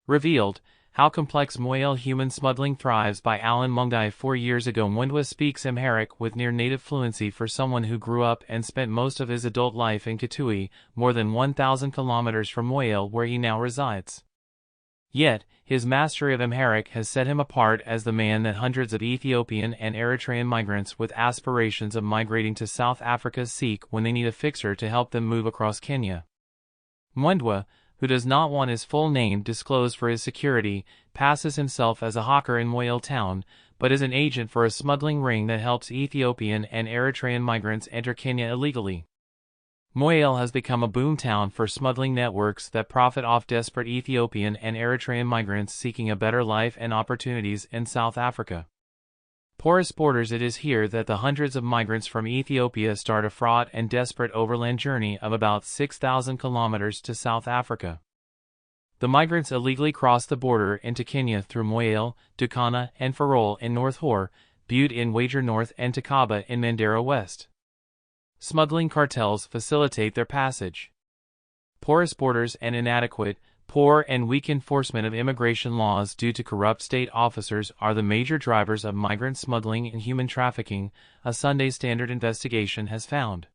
Revealed, How Complex Moyale Human Smuggling Thrives by Alan Mungdai. 4 years ago, Mwendwa speaks Amharic with near-native fluency for someone who grew up and spent most of his adult life in Kitui, more than 1,000 kilometers from Moyale where he now resides. Yet, his mastery of Amharic has set him apart as the man that hundreds of Ethiopian and Eritrean migrants with aspirations of migrating to South Africa seek when they need a fixer to help them move across Kenya. Mwendwa, who does not want his full name disclosed for his security, passes himself as a hawker in Moyale town, but is an agent for a smuggling ring that helps Ethiopian and Eritrean migrants enter Kenya illegally. Moyale has become a boom town for smuggling networks that profit off desperate Ethiopian and Eritrean migrants seeking a better life and opportunities in South Africa. Porous borders. It is here that the hundreds of migrants from Ethiopia start a fraught and desperate overland journey of about 6,000 kilometers to South Africa. The migrants illegally cross the border into Kenya through Moyale, Turkana, and Farol in North Hor, Butte in Wager North, and Takaba in Mandera West. Smuggling cartels facilitate their passage. Porous borders and inadequate, poor and weak enforcement of immigration laws due to corrupt state officers are the major drivers of migrant smuggling and human trafficking, a Sunday Standard investigation has found.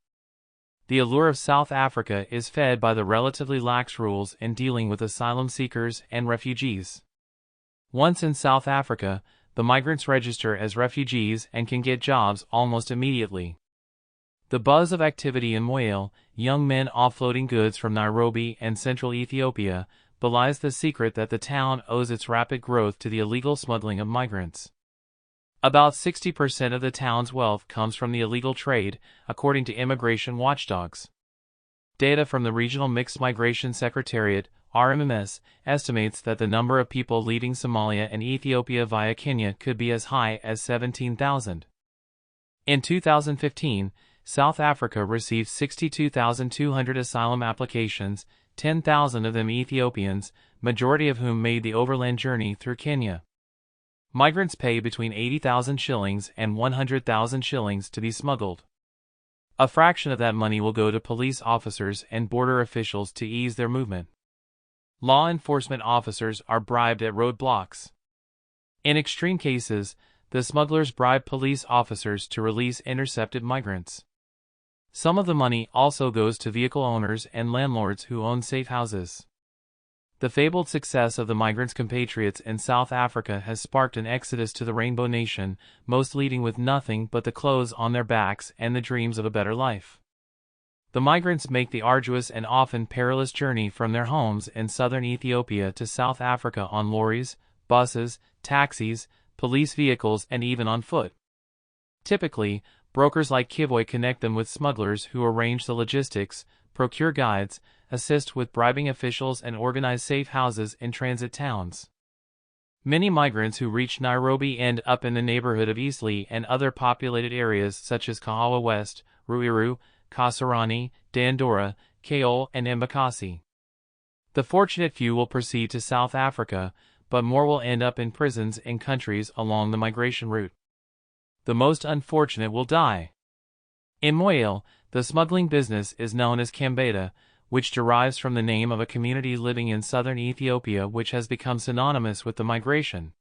The allure of South Africa is fed by the relatively lax rules in dealing with asylum seekers and refugees. Once in South Africa, the migrants register as refugees and can get jobs almost immediately. The buzz of activity in Moyale, young men offloading goods from Nairobi and central Ethiopia, belies the secret that the town owes its rapid growth to the illegal smuggling of migrants. About 60% of the town's wealth comes from the illegal trade, according to immigration watchdogs. Data from the Regional Mixed Migration Secretariat, RMMS, estimates that the number of people leaving Somalia and Ethiopia via Kenya could be as high as 17,000. In 2015, South Africa received 62,200 asylum applications, 10,000 of them Ethiopians, majority of whom made the overland journey through Kenya. Migrants pay between 80,000 shillings and 100,000 shillings to be smuggled. A fraction of that money will go to police officers and border officials to ease their movement. Law enforcement officers are bribed at roadblocks. In extreme cases, the smugglers bribe police officers to release intercepted migrants. Some of the money also goes to vehicle owners and landlords who own safe houses. The fabled success of the migrants' compatriots in South Africa has sparked an exodus to the Rainbow Nation, most leading with nothing but the clothes on their backs and the dreams of a better life. The migrants make the arduous and often perilous journey from their homes in southern Ethiopia to South Africa on lorries, buses, taxis, police vehicles, and even on foot. Typically, brokers like Kivoy connect them with smugglers who arrange the logistics, procure guides, assist with bribing officials, and organize safe houses in transit towns. Many migrants who reach Nairobi end up in the neighborhood of Eastleigh and other populated areas such as Kahawa West, Ruiru, Kasarani, Dandora, Kaole, and Embakasi. The fortunate few will proceed to South Africa, but more will end up in prisons in countries along the migration route. The most unfortunate will die. In Moyale, the smuggling business is known as Kambeda, which derives from the name of a community living in southern Ethiopia which has become synonymous with the migration.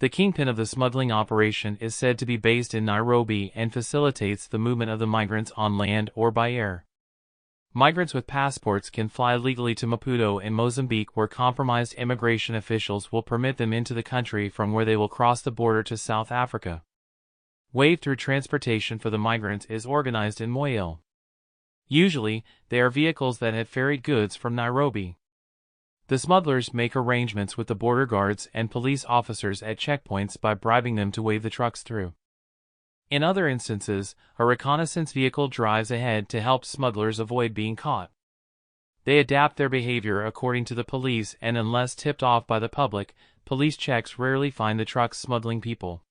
The kingpin of the smuggling operation is said to be based in Nairobi and facilitates the movement of the migrants on land or by air. Migrants with passports can fly legally to Maputo in Mozambique, where compromised immigration officials will permit them into the country, from where they will cross the border to South Africa. Wave-through transportation for the migrants is organized in Moyale. Usually, they are vehicles that have ferried goods from Nairobi. The smugglers make arrangements with the border guards and police officers at checkpoints by bribing them to wave the trucks through. In other instances, a reconnaissance vehicle drives ahead to help smugglers avoid being caught. They adapt their behavior according to the police, and unless tipped off by the public, police checks rarely find the trucks smuggling people.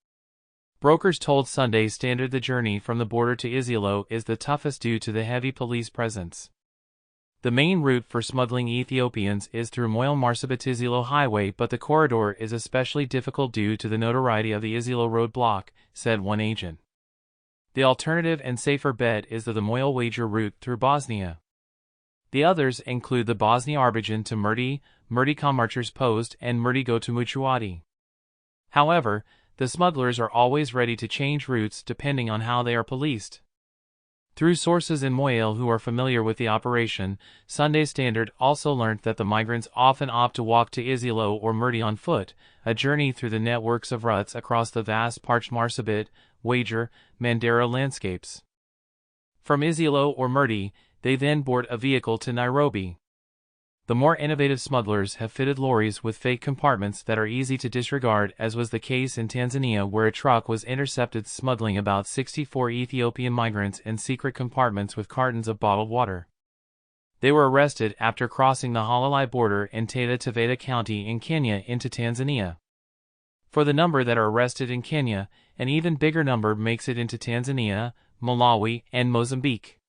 Brokers told Sunday Standard the journey from the border to Isiolo is the toughest due to the heavy police presence. The main route for smuggling Ethiopians is through Moyale Marsabit Isiolo Highway, but the corridor is especially difficult due to the notoriety of the Isiolo roadblock, said one agent. The alternative and safer bet is the Moyale Wager route through Bosnia. The others include the Bosnia-Arbijan to Murti, Murti Kamarchers Post and Murti go to Muchuadi. However, the smugglers are always ready to change routes depending on how they are policed. Through sources in Moyale who are familiar with the operation, Sunday Standard also learnt that the migrants often opt to walk to Iloilo or Murti on foot, a journey through the networks of ruts across the vast parched Marsabit, Wager, Mandera landscapes. From Iloilo or Murti, they then board a vehicle to Nairobi. The more innovative smugglers have fitted lorries with fake compartments that are easy to disregard, as was the case in Tanzania, where a truck was intercepted smuggling about 64 Ethiopian migrants in secret compartments with cartons of bottled water. They were arrested after crossing the Halalai border in Taita Taveta County in Kenya into Tanzania. For the number that are arrested in Kenya, an even bigger number makes it into Tanzania, Malawi, and Mozambique.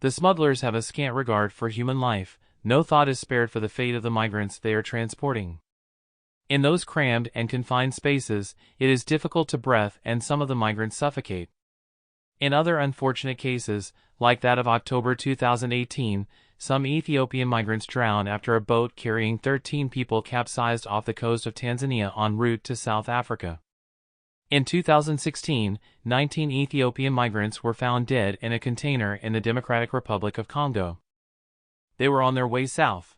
The smugglers have a scant regard for human life. No thought is spared for the fate of the migrants they are transporting. In those crammed and confined spaces, it is difficult to breathe and some of the migrants suffocate. In other unfortunate cases, like that of October 2018, some Ethiopian migrants drowned after a boat carrying 13 people capsized off the coast of Tanzania en route to South Africa. In 2016, 19 Ethiopian migrants were found dead in a container in the Democratic Republic of Congo. They were on their way south.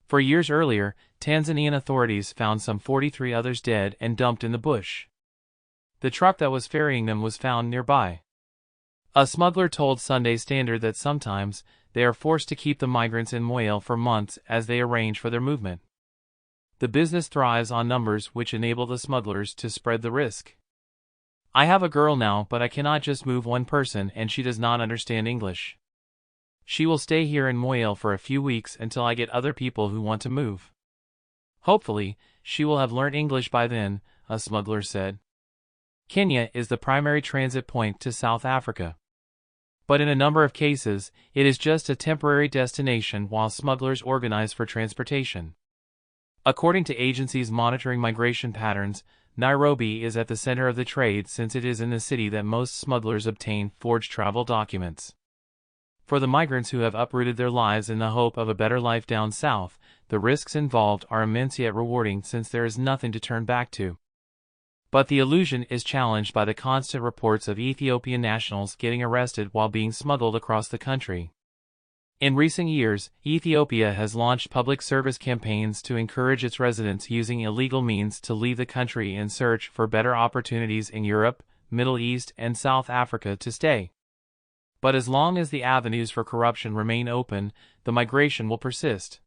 4 years earlier, Tanzanian authorities found some 43 others dead and dumped in the bush. The truck that was ferrying them was found nearby. A smuggler told Sunday Standard that sometimes they are forced to keep the migrants in Moyale for months as they arrange for their movement. The business thrives on numbers, which enable the smugglers to spread the risk. I have a girl now, but I cannot just move one person and she does not understand English. She will stay here in Moyale for a few weeks until I get other people who want to move. Hopefully, she will have learned English by then, a smuggler said. Kenya is the primary transit point to South Africa. But in a number of cases, it is just a temporary destination while smugglers organize for transportation. According to agencies monitoring migration patterns, Nairobi is at the center of the trade since it is in the city that most smugglers obtain forged travel documents. For the migrants who have uprooted their lives in the hope of a better life down south, the risks involved are immense yet rewarding since there is nothing to turn back to. But the illusion is challenged by the constant reports of Ethiopian nationals getting arrested while being smuggled across the country. In recent years, Ethiopia has launched public service campaigns to encourage its residents using illegal means to leave the country in search for better opportunities in Europe, Middle East, and South Africa to stay. But as long as the avenues for corruption remain open, the migration will persist.